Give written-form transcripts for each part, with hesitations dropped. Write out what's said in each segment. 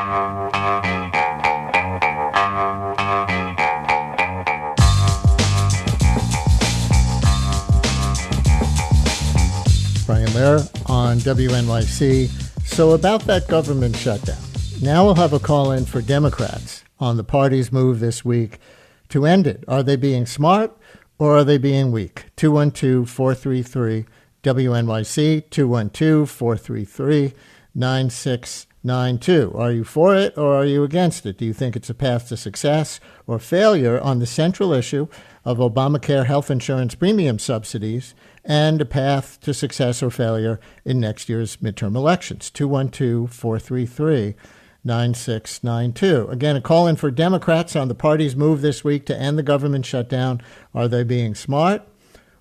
Brian Lehrer on WNYC. So about that government shutdown. Now we'll have a call-in for Democrats on the party's move this week to end it. Are they being smart or are they being weak? 212-433-WNYC, 212-433-9692. Are you for it or are you against it? Do you think it's a path to success or failure on the central issue of Obamacare health insurance premium subsidies and a path to success or failure in next year's midterm elections? 212-433-9692. Again, a call in for Democrats on the party's move this week to end the government shutdown. Are they being smart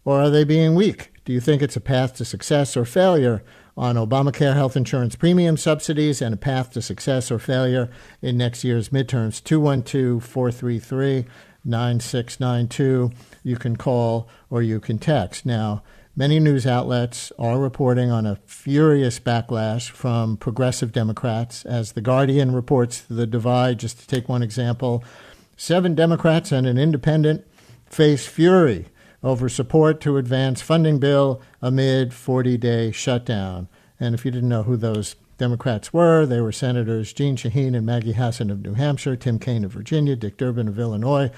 or are they being weak? Do you think it's a path to success or failure on Obamacare health insurance premium subsidies and a path to success or failure in next year's midterms? 212-433-9692. You can call or you can text. Now, many news outlets are reporting on a furious backlash from progressive Democrats. As The Guardian reports the divide, just to take one example, 7 Democrats and an independent face fury over support to advance funding bill amid 40-day shutdown. And if you didn't know who those Democrats were, they were Senators Jeanne Shaheen and Maggie Hassan of New Hampshire, Tim Kaine of Virginia, Dick Durbin of Illinois,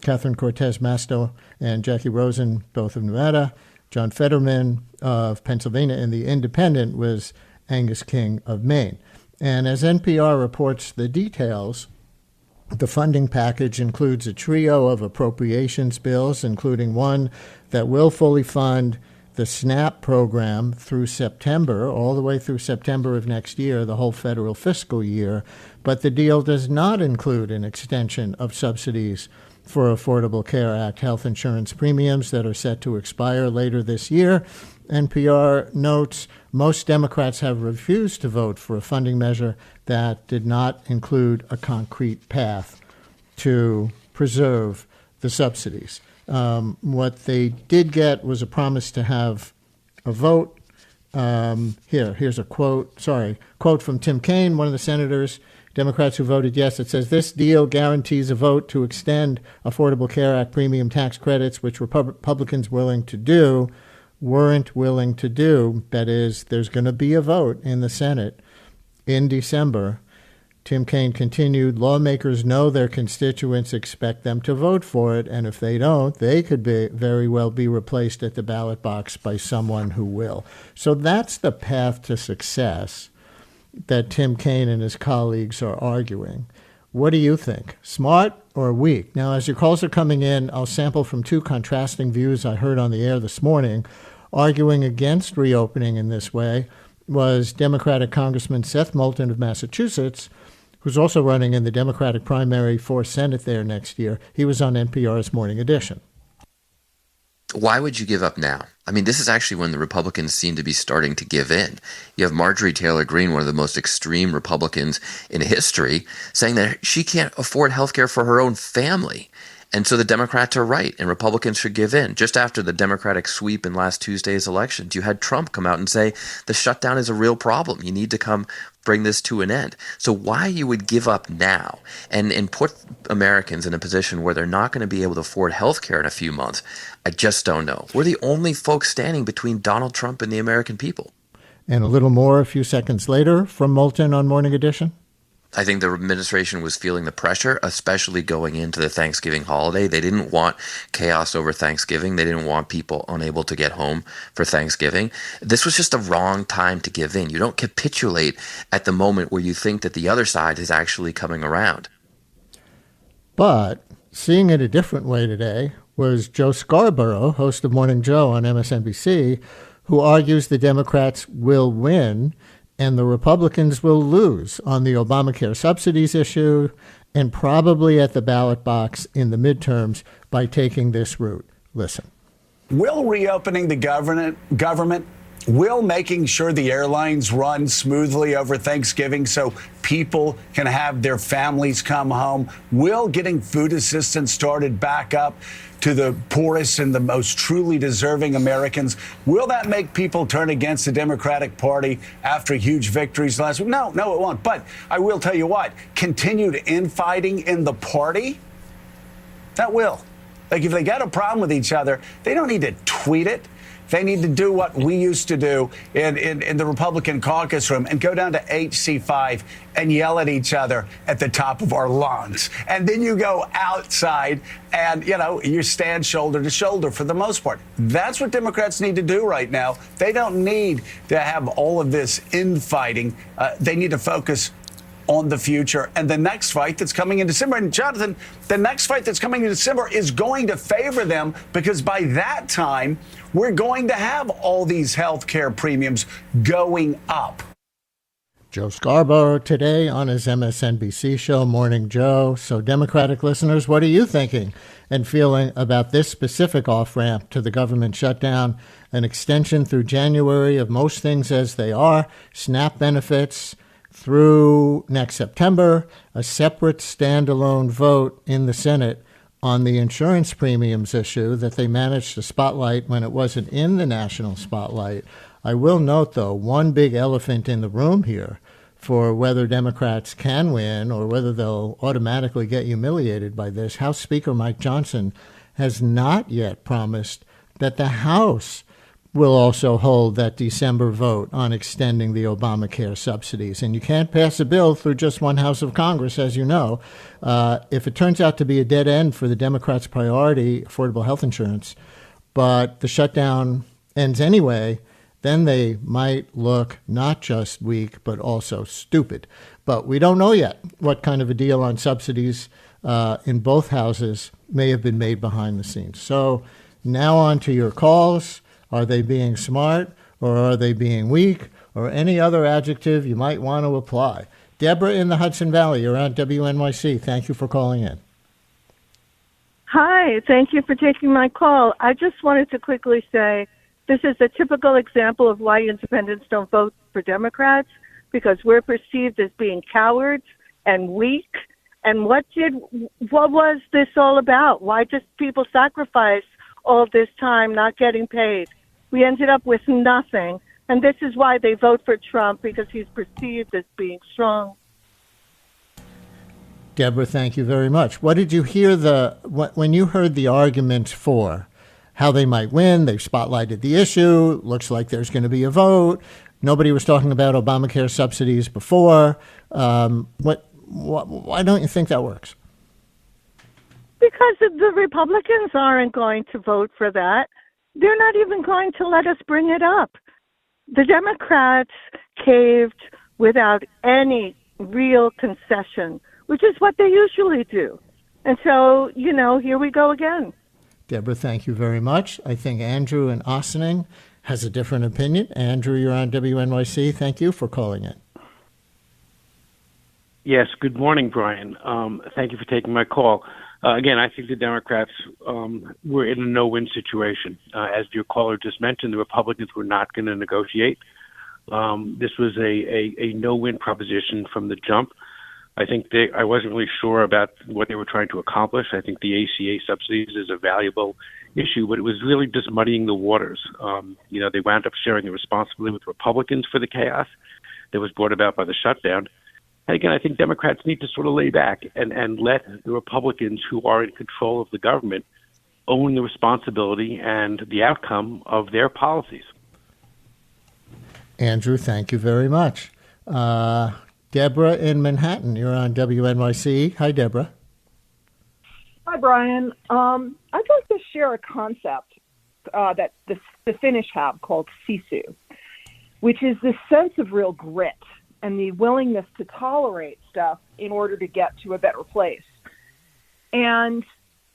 Catherine Cortez Masto and Jackie Rosen, both of Nevada, John Fetterman of Pennsylvania, and the independent was Angus King of Maine. And as NPR reports the details, the funding package includes a trio of appropriations bills, including one that will fully fund the SNAP program through September, all the way through September of next year, the whole federal fiscal year. But the deal does not include an extension of subsidies for Affordable Care Act health insurance premiums that are set to expire later this year. NPR notes most Democrats have refused to vote for a funding measure that did not include a concrete path to preserve the subsidies. What they did get was a promise to have a vote. Here's a quote from Tim Kaine, one of the senators, Democrats who voted yes. It says, this deal guarantees a vote to extend Affordable Care Act premium tax credits, which Republicans weren't willing to do. That is, there's going to be a vote in the Senate in December. Tim Kaine continued, lawmakers know their constituents expect them to vote for it, and if they don't, they could very well be replaced at the ballot box by someone who will. So that's the path to success that Tim Kaine and his colleagues are arguing. What do you think? Smart or weak? Now, as your calls are coming in, I'll sample from 2 contrasting views I heard on the air this morning. Arguing against reopening in this way was Democratic Congressman Seth Moulton of Massachusetts, who's also running in the Democratic primary for Senate there next year. He was on NPR's Morning Edition. Why would you give up now? I mean, this is actually when the Republicans seem to be starting to give in. You have Marjorie Taylor Greene, one of the most extreme Republicans in history, saying that she can't afford health care for her own family. And so the Democrats are right, and Republicans should give in. Just after the Democratic sweep in last Tuesday's elections, you had Trump come out and say the shutdown is a real problem. You need to come bring this to an end. So why you would give up now and put Americans in a position where they're not going to be able to afford health care in a few months, I just don't know. We're the only folks standing between Donald Trump and the American people. And a little more a few seconds later from Moulton on Morning Edition. I think the administration was feeling the pressure, especially going into the Thanksgiving holiday. They didn't want chaos over Thanksgiving. They didn't want people unable to get home for Thanksgiving. This was just the wrong time to give in. You don't capitulate at the moment where you think that the other side is actually coming around. But seeing it a different way today was Joe Scarborough, host of Morning Joe on MSNBC, who argues the Democrats will win and the Republicans will lose on the Obamacare subsidies issue and probably at the ballot box in the midterms by taking this route. Listen. Will reopening the government Will making sure the airlines run smoothly over Thanksgiving so people can have their families come home? Will getting food assistance started back up to the poorest and the most truly deserving Americans? Will that make people turn against the Democratic Party after huge victories last week? No, it won't. But I will tell you what, continued infighting in the party, that will. Like, if they got a problem with each other, they don't need to tweet it. They need to do what we used to do in the Republican caucus room and go down to HC5 and yell at each other at the top of our lungs. And then you go outside and, you stand shoulder to shoulder for the most part. That's what Democrats need to do right now. They don't need to have all of this infighting. They need to focus on the future and the next fight that's coming in December. And Jonathan, the next fight that's coming in December is going to favor them, because by that time, we're going to have all these health care premiums going up. Joe Scarborough today on his MSNBC show, Morning Joe. So, Democratic listeners, what are you thinking and feeling about this specific off-ramp to the government shutdown, an extension through January of most things as they are, SNAP benefits through next September, a separate standalone vote in the Senate on the insurance premiums issue that they managed to spotlight when it wasn't in the national spotlight? I will note, though, one big elephant in the room here for whether Democrats can win or whether they'll automatically get humiliated by this. House Speaker Mike Johnson has not yet promised that the House will also hold that December vote on extending the Obamacare subsidies. And you can't pass a bill through just one house of Congress, as you know. If it turns out to be a dead end for the Democrats' priority, affordable health insurance, but the shutdown ends anyway, then they might look not just weak, but also stupid. But we don't know yet what kind of a deal on subsidies in both houses may have been made behind the scenes. So now on to your calls. Are they being smart, or are they being weak, or any other adjective you might want to apply? Deborah in the Hudson Valley, you're on WNYC. Thank you for calling in. Hi, thank you for taking my call. I just wanted to quickly say this is a typical example of why independents don't vote for Democrats, because we're perceived as being cowards and weak. And what was this all about? Why did people sacrifice all this time not getting paid? We ended up with nothing. And this is why they vote for Trump, because he's perceived as being strong. Deborah, thank you very much. What did you hear when you heard the arguments for how they might win? They've spotlighted the issue. Looks like there's going to be a vote. Nobody was talking about Obamacare subsidies before. Why don't you think that works? Because the Republicans aren't going to vote for that. They're not even going to let us bring it up. The Democrats caved without any real concession, which is what they usually do. And so, here we go again. Deborah, thank you very much. I think Andrew in Ossining has a different opinion. Andrew, you're on WNYC. Thank you for calling in. Yes, good morning, Brian. Thank you for taking my call. Again, I think the Democrats were in a no-win situation. As your caller just mentioned, the Republicans were not going to negotiate. This was a no-win proposition from the jump. I think I wasn't really sure about what they were trying to accomplish. I think the ACA subsidies is a valuable issue, but it was really just muddying the waters. They wound up sharing the responsibility with Republicans for the chaos that was brought about by the shutdown. And again, I think Democrats need to sort of lay back and let the Republicans who are in control of the government own the responsibility and the outcome of their policies. Andrew, thank you very much. Deborah in Manhattan, you're on WNYC. Hi, Deborah. Hi, Brian. I'd like to share a concept that the Finnish have called sisu, which is this sense of real grit and the willingness to tolerate stuff in order to get to a better place. And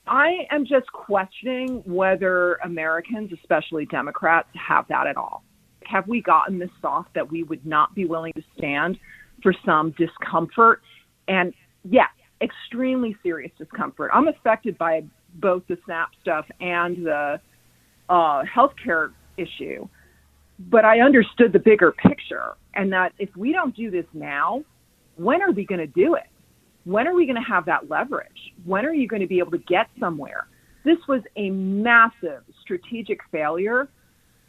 I am just questioning whether Americans, especially Democrats, have that at all. Have we gotten this soft that we would not be willing to stand for some discomfort? And yes, extremely serious discomfort. I'm affected by both the SNAP stuff and the healthcare issue. But I understood the bigger picture, and that if we don't do this now, when are we going to do it? When are we going to have that leverage? When are you going to be able to get somewhere? This was a massive strategic failure.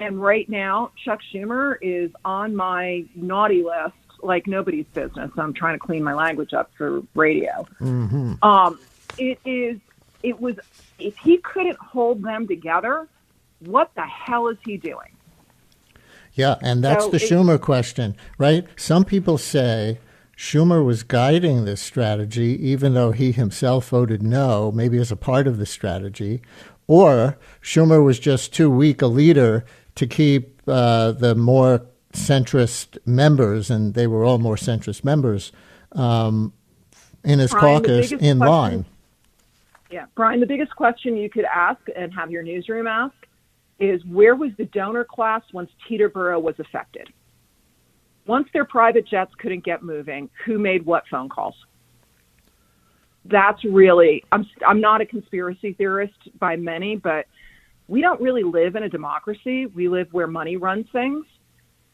And right now, Chuck Schumer is on my naughty list like nobody's business. I'm trying to clean my language up for radio. Mm-hmm. It was, if he couldn't hold them together, what the hell is he doing? Yeah, and that's the Schumer question, right? Some people say Schumer was guiding this strategy, even though he himself voted no, maybe as a part of the strategy, or Schumer was just too weak a leader to keep the more centrist members, and they were all more centrist members, in his caucus in line. Yeah, Brian, the biggest question you could ask and have your newsroom ask is, where was the donor class once Teterboro was affected? Once their private jets couldn't get moving, who made what phone calls? That's really, I'm not a conspiracy theorist by many, but we don't really live in a democracy. We live where money runs things.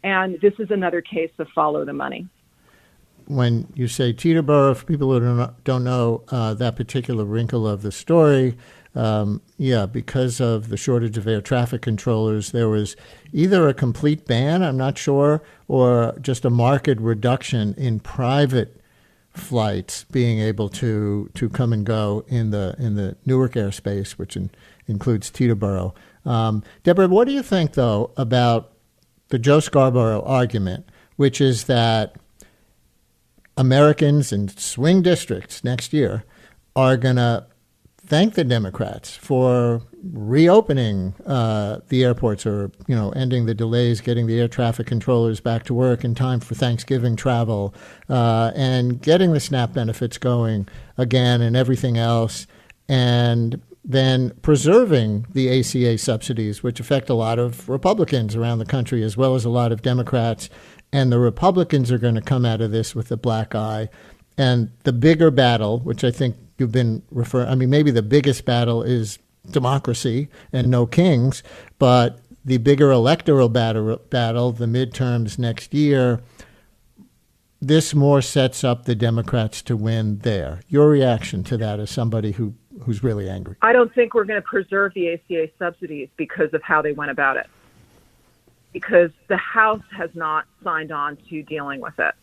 And this is another case of follow the money. When you say Teterboro, for people who don't know that particular wrinkle of the story, because of the shortage of air traffic controllers, there was either a complete ban, I'm not sure, or just a marked reduction in private flights being able to come and go in the Newark airspace, which includes Teterboro. Deborah, what do you think, though, about the Joe Scarborough argument, which is that Americans in swing districts next year are going to thank the Democrats for reopening the airports, or ending the delays, getting the air traffic controllers back to work in time for Thanksgiving travel, and getting the SNAP benefits going again and everything else, and then preserving the ACA subsidies, which affect a lot of Republicans around the country as well as a lot of Democrats. And the Republicans are going to come out of this with a black eye. And the bigger battle, which I think you've been maybe the biggest battle is democracy and no kings, but the bigger electoral battle, the midterms next year, this more sets up the Democrats to win there. Your reaction to that as somebody who's really angry? I don't think we're going to preserve the ACA subsidies because of how they went about it, because the House has not signed on to dealing with it.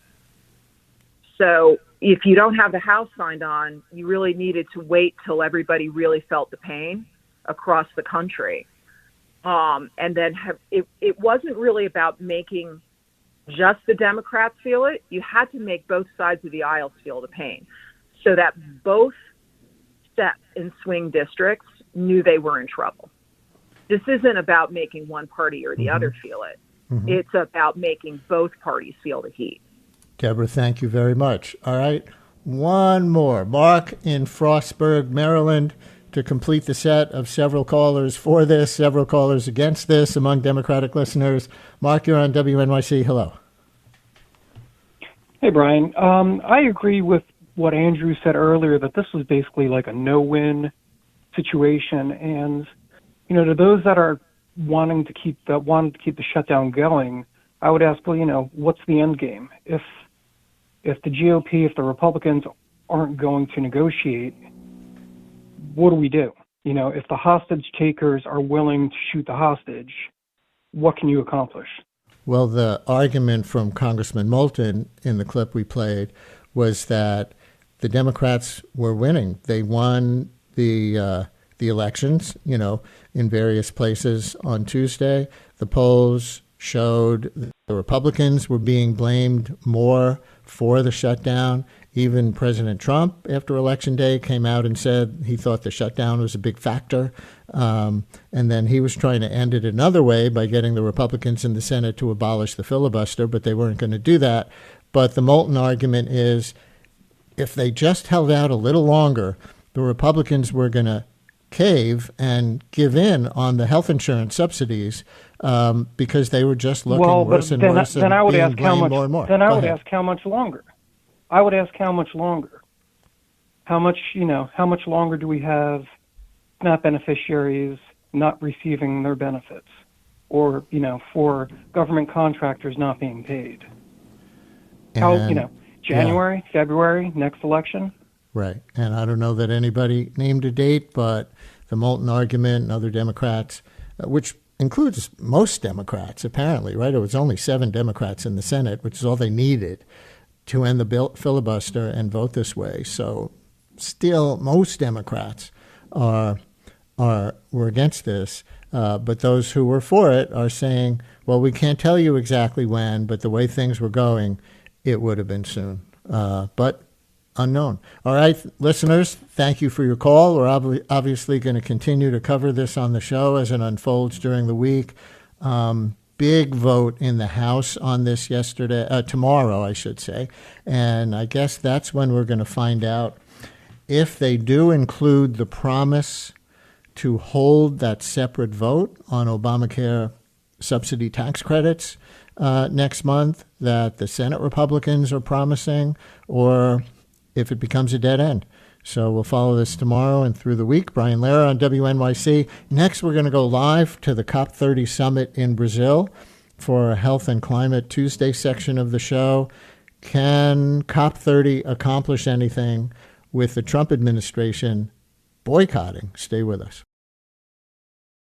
So if you don't have the House signed on, you really needed to wait till everybody really felt the pain across the country. And then it wasn't really about making just the Democrats feel it. You had to make both sides of the aisle feel the pain so that both sets in swing districts knew they were in trouble. This isn't about making one party or the other feel it. Mm-hmm. It's about making both parties feel the heat. Deborah, thank you very much. All right, one more. Mark in Frostburg, Maryland, to complete the set of several callers for this, several callers against this among Democratic listeners. Mark, you're on WNYC. Hello. Hey, Brian. I agree with what Andrew said earlier, that this was basically like a no-win situation. And, to those that are wanting to keep the shutdown going, I would ask, well, what's the end game? If the GOP, if the Republicans aren't going to negotiate, what do we do? If the hostage takers are willing to shoot the hostage, what can you accomplish? Well, the argument from Congressman Moulton in the clip we played was that the Democrats were winning. They won the elections, in various places on Tuesday. The polls showed the Republicans were being blamed more for the shutdown. Even President Trump, after Election Day, came out and said he thought the shutdown was a big factor. And then he was trying to end it another way by getting the Republicans in the Senate to abolish the filibuster, but they weren't going to do that. But the Moulton argument is, if they just held out a little longer, the Republicans were going to cave and give in on the health insurance subsidies because they were just looking worse and worse and being blamed more and more. Then I would ask how much longer. I would ask how much longer. How much longer do we have SNAP beneficiaries not receiving their benefits? or, for government contractors not being paid. How, January, February, next election? Right. And I don't know that anybody named a date, but the Moulton argument and other Democrats, which includes most Democrats, apparently, right? It was only 7 Democrats in the Senate, which is all they needed to end the filibuster and vote this way. So still, most Democrats were against this. But those who were for it are saying, well, we can't tell you exactly when, but the way things were going, it would have been soon. But unknown. All right, listeners, thank you for your call. We're obviously going to continue to cover this on the show as it unfolds during the week. Big vote in the House on this tomorrow, I should say. And I guess that's when we're going to find out if they do include the promise to hold that separate vote on Obamacare subsidy tax credits next month that the Senate Republicans are promising, or if it becomes a dead end. So we'll follow this tomorrow and through the week. Brian Lehrer on WNYC. Next, we're going to go live to the COP30 summit in Brazil for a Health and Climate Tuesday section of the show. Can COP30 accomplish anything with the Trump administration boycotting? Stay with us.